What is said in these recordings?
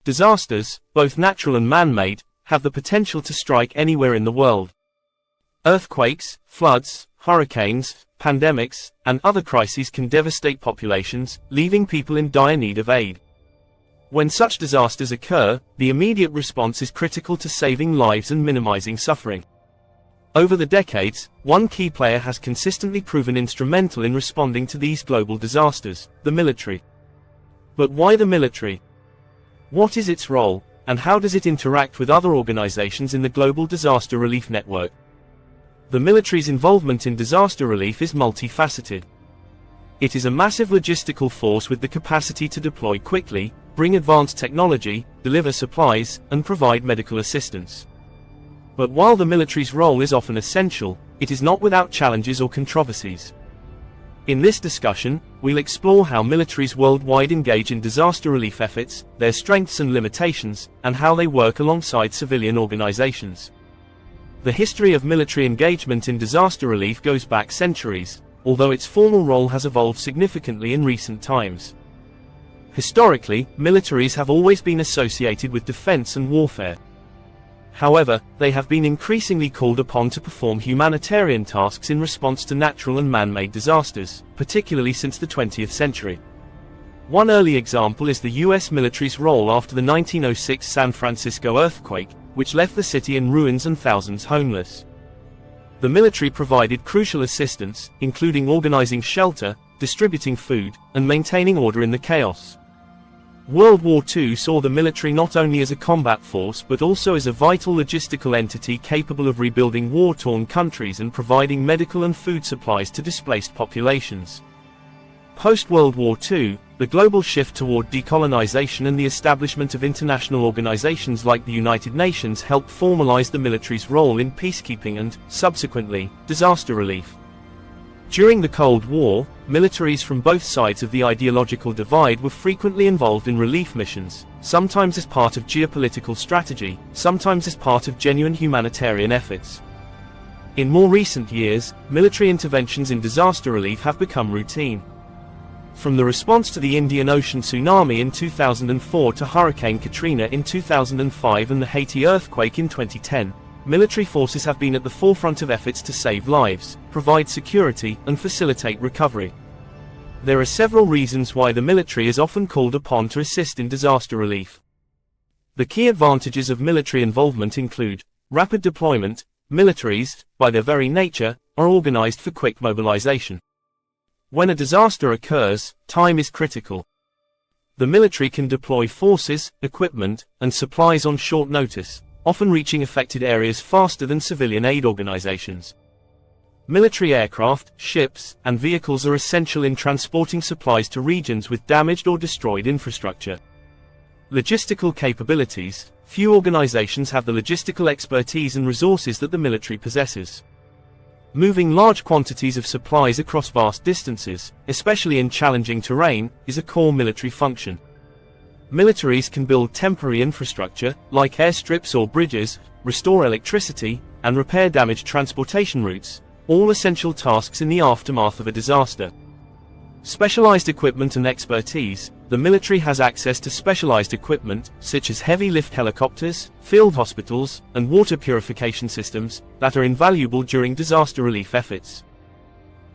Disasters, both natural and man-made, have the potential to strike anywhere in the world. Earthquakes, floods, hurricanes, pandemics, and other crises can devastate populations, leaving people in dire need of aid. When such disasters occur, the immediate response is critical to saving lives and minimizing suffering. Over the decades, one key player has consistently proven instrumental in responding to these global disasters: the military. But why the military? What is its role, and how does it interact with other organizations in the global disaster relief network? The military's involvement in disaster relief is multifaceted. It is a massive logistical force with the capacity to deploy quickly, bring advanced technology, deliver supplies, and provide medical assistance. But while the military's role is often essential, it is not without challenges or controversies. In this discussion, we'll explore how militaries worldwide engage in disaster relief efforts, their strengths and limitations, and how they work alongside civilian organizations. The history of military engagement in disaster relief goes back centuries, although its formal role has evolved significantly in recent times. Historically, militaries have always been associated with defense and warfare. However, they have been increasingly called upon to perform humanitarian tasks in response to natural and man-made disasters, particularly since the 20th century. One early example is the U.S. military's role after the 1906 San Francisco earthquake, which left the city in ruins and thousands homeless. The military provided crucial assistance, including organizing shelter, distributing food, and maintaining order in the chaos. World War II saw the military not only as a combat force but also as a vital logistical entity capable of rebuilding war-torn countries and providing medical and food supplies to displaced populations. Post-World War II, the global shift toward decolonization and the establishment of international organizations like the United Nations helped formalize the military's role in peacekeeping and, subsequently, disaster relief. During the Cold War, militaries from both sides of the ideological divide were frequently involved in relief missions, sometimes as part of geopolitical strategy, sometimes as part of genuine humanitarian efforts. In more recent years, military interventions in disaster relief have become routine. From the response to the Indian Ocean tsunami in 2004 to Hurricane Katrina in 2005 and the Haiti earthquake in 2010, military forces have been at the forefront of efforts to save lives, provide security, and facilitate recovery. There are several reasons why the military is often called upon to assist in disaster relief. The key advantages of military involvement include rapid deployment. Militaries, by their very nature, are organized for quick mobilization. When a disaster occurs, time is critical. The military can deploy forces, equipment, and supplies on short notice, often reaching affected areas faster than civilian aid organizations. Military aircraft, ships, and vehicles are essential in transporting supplies to regions with damaged or destroyed infrastructure. Logistical capabilities. Few organizations have the logistical expertise and resources that the military possesses. Moving large quantities of supplies across vast distances, especially in challenging terrain, is a core military function. Militaries can build temporary infrastructure, like airstrips or bridges, restore electricity, and repair damaged transportation routes, all essential tasks in the aftermath of a disaster. Specialized equipment and expertise. The military has access to specialized equipment, such as heavy-lift helicopters, field hospitals, and water purification systems, that are invaluable during disaster relief efforts.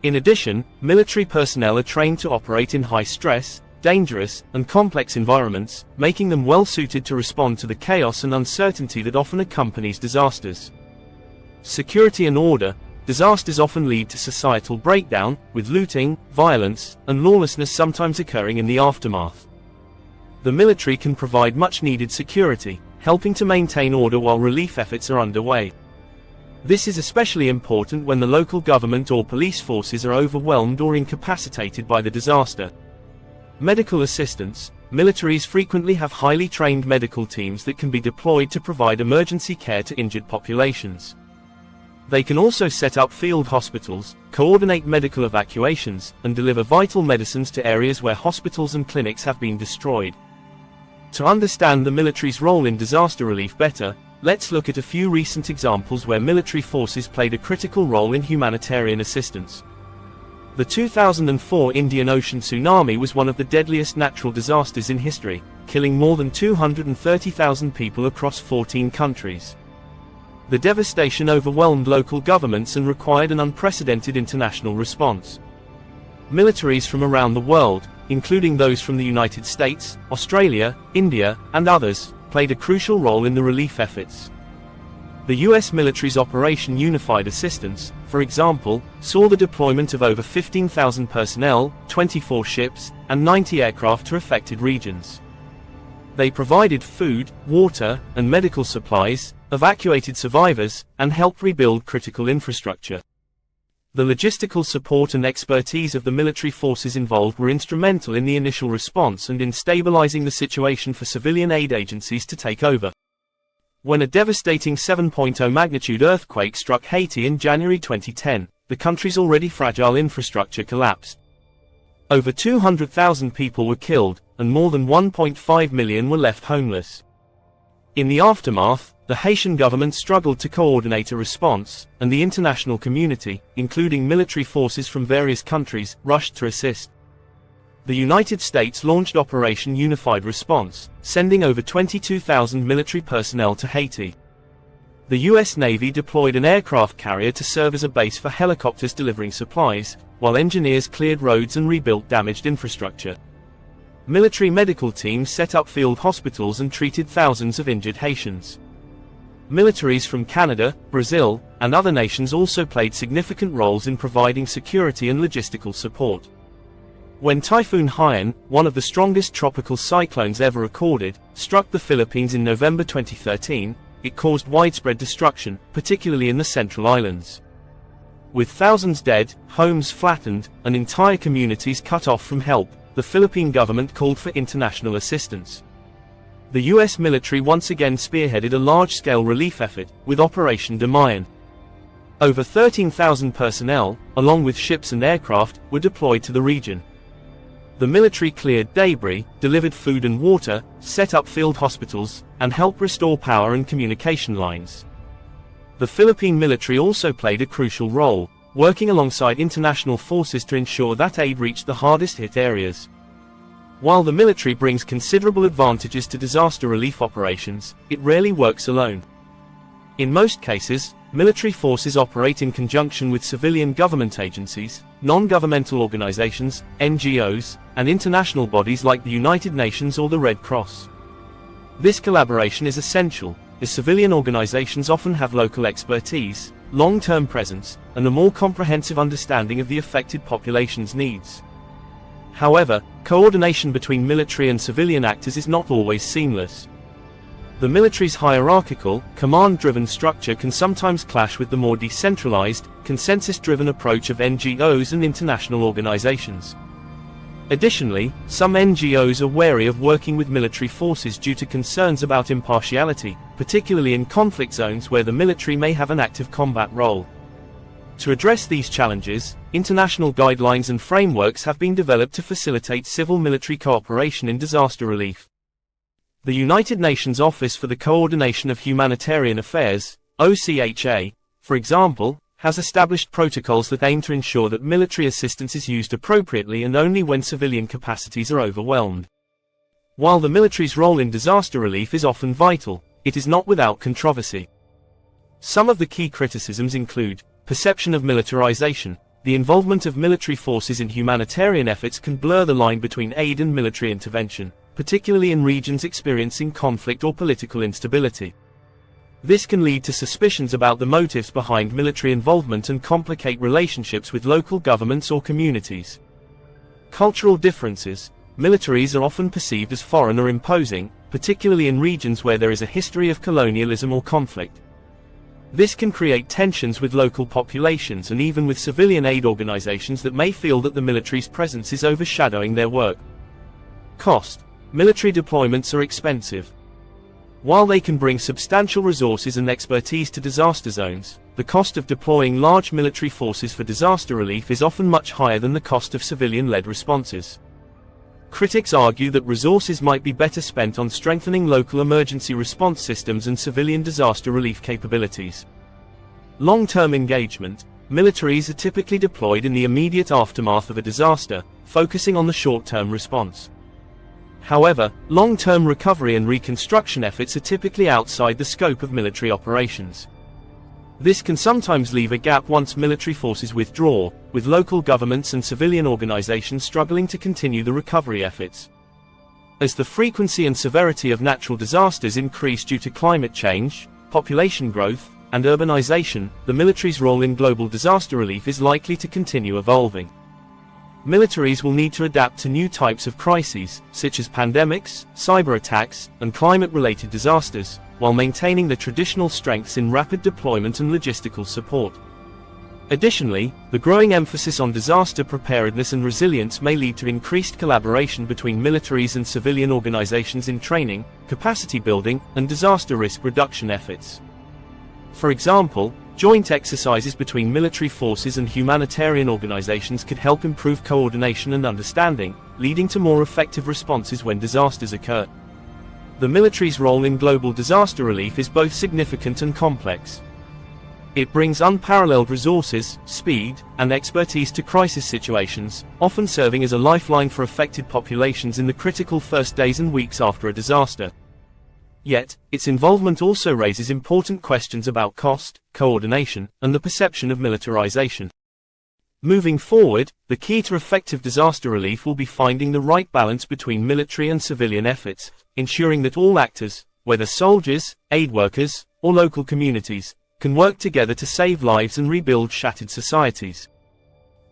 In addition, military personnel are trained to operate in high-stress, dangerous, and complex environments, making them well-suited to respond to the chaos and uncertainty that often accompanies disasters. Security and order. Disasters often lead to societal breakdown, with looting, violence, and lawlessness sometimes occurring in the aftermath. The military can provide much-needed security, helping to maintain order while relief efforts are underway. This is especially important when the local government or police forces are overwhelmed or incapacitated by the disaster. Medical assistance. Militaries frequently have highly trained medical teams that can be deployed to provide emergency care to injured populations. They can also set up field hospitals, coordinate medical evacuations, and deliver vital medicines to areas where hospitals and clinics have been destroyed. To understand the military's role in disaster relief better, let's look at a few recent examples where military forces played a critical role in humanitarian assistance. The 2004 Indian Ocean tsunami was one of the deadliest natural disasters in history, killing more than 230,000 people across 14 countries. The devastation overwhelmed local governments and required an unprecedented international response. Militaries from around the world, including those from the United States, Australia, India, and others, played a crucial role in the relief efforts. The U.S. military's Operation Unified Assistance, for example, saw the deployment of over 15,000 personnel, 24 ships, and 90 aircraft to affected regions. They provided food, water, and medical supplies, evacuated survivors, and helped rebuild critical infrastructure. The logistical support and expertise of the military forces involved were instrumental in the initial response and in stabilizing the situation for civilian aid agencies to take over. When a devastating 7.0 magnitude earthquake struck Haiti in January 2010, the country's already fragile infrastructure collapsed. Over 200,000 people were killed, and more than 1.5 million were left homeless. In the aftermath, the Haitian government struggled to coordinate a response, and the international community, including military forces from various countries, rushed to assist. The United States launched Operation Unified Response, sending over 22,000 military personnel to Haiti. The U.S. Navy deployed an aircraft carrier to serve as a base for helicopters delivering supplies, while engineers cleared roads and rebuilt damaged infrastructure. Military medical teams set up field hospitals and treated thousands of injured Haitians. Militaries from Canada, Brazil, and other nations also played significant roles in providing security and logistical support. When Typhoon Haiyan, one of the strongest tropical cyclones ever recorded, struck the Philippines in November 2013, it caused widespread destruction, particularly in the Central Islands. With thousands dead, homes flattened, and entire communities cut off from help, the Philippine government called for international assistance. The U.S. military once again spearheaded a large-scale relief effort, with Operation Damayan. Over 13,000 personnel, along with ships and aircraft, were deployed to the region. The military cleared debris, delivered food and water, set up field hospitals, and helped restore power and communication lines. The Philippine military also played a crucial role, working alongside international forces to ensure that aid reached the hardest-hit areas. While the military brings considerable advantages to disaster relief operations, it rarely works alone. In most cases, military forces operate in conjunction with civilian government agencies, non-governmental organizations, NGOs, and international bodies like the United Nations or the Red Cross. This collaboration is essential, as civilian organizations often have local expertise, long-term presence, and a more comprehensive understanding of the affected population's needs. However, coordination between military and civilian actors is not always seamless. The military's hierarchical, command-driven structure can sometimes clash with the more decentralized, consensus-driven approach of NGOs and international organizations. Additionally, some NGOs are wary of working with military forces due to concerns about impartiality, particularly in conflict zones where the military may have an active combat role. To address these challenges, international guidelines and frameworks have been developed to facilitate civil-military cooperation in disaster relief. The United Nations Office for the Coordination of Humanitarian Affairs, OCHA, for example, has established protocols that aim to ensure that military assistance is used appropriately and only when civilian capacities are overwhelmed. While the military's role in disaster relief is often vital, it is not without controversy. Some of the key criticisms include perception of militarization. The involvement of military forces in humanitarian efforts can blur the line between aid and military intervention, particularly in regions experiencing conflict or political instability. This can lead to suspicions about the motives behind military involvement and complicate relationships with local governments or communities. Cultural differences. Militaries are often perceived as foreign or imposing, particularly in regions where there is a history of colonialism or conflict. This can create tensions with local populations and even with civilian aid organizations that may feel that the military's presence is overshadowing their work. Cost. Military deployments are expensive. While they can bring substantial resources and expertise to disaster zones, the cost of deploying large military forces for disaster relief is often much higher than the cost of civilian-led responses. Critics argue that resources might be better spent on strengthening local emergency response systems and civilian disaster relief capabilities. Long-term engagement. Militaries are typically deployed in the immediate aftermath of a disaster, focusing on the short-term response. However, long-term recovery and reconstruction efforts are typically outside the scope of military operations. This can sometimes leave a gap once military forces withdraw, with local governments and civilian organizations struggling to continue the recovery efforts. As the frequency and severity of natural disasters increase due to climate change, population growth, and urbanization, the military's role in global disaster relief is likely to continue evolving. Militaries will need to adapt to new types of crises, such as pandemics, cyber attacks, and climate-related disasters, while maintaining the traditional strengths in rapid deployment and logistical support. Additionally, the growing emphasis on disaster preparedness and resilience may lead to increased collaboration between militaries and civilian organizations in training, capacity building, and disaster risk reduction efforts. For example, joint exercises between military forces and humanitarian organizations could help improve coordination and understanding, leading to more effective responses when disasters occur. The military's role in global disaster relief is both significant and complex. It brings unparalleled resources, speed, and expertise to crisis situations, often serving as a lifeline for affected populations in the critical first days and weeks after a disaster. Yet, its involvement also raises important questions about cost, coordination, and the perception of militarization. Moving forward, the key to effective disaster relief will be finding the right balance between military and civilian efforts, ensuring that all actors, whether soldiers, aid workers, or local communities, can work together to save lives and rebuild shattered societies.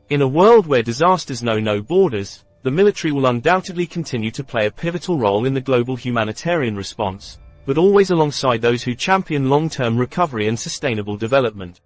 In a world where disasters know no borders, the military will undoubtedly continue to play a pivotal role in the global humanitarian response, but always alongside those who champion long-term recovery and sustainable development.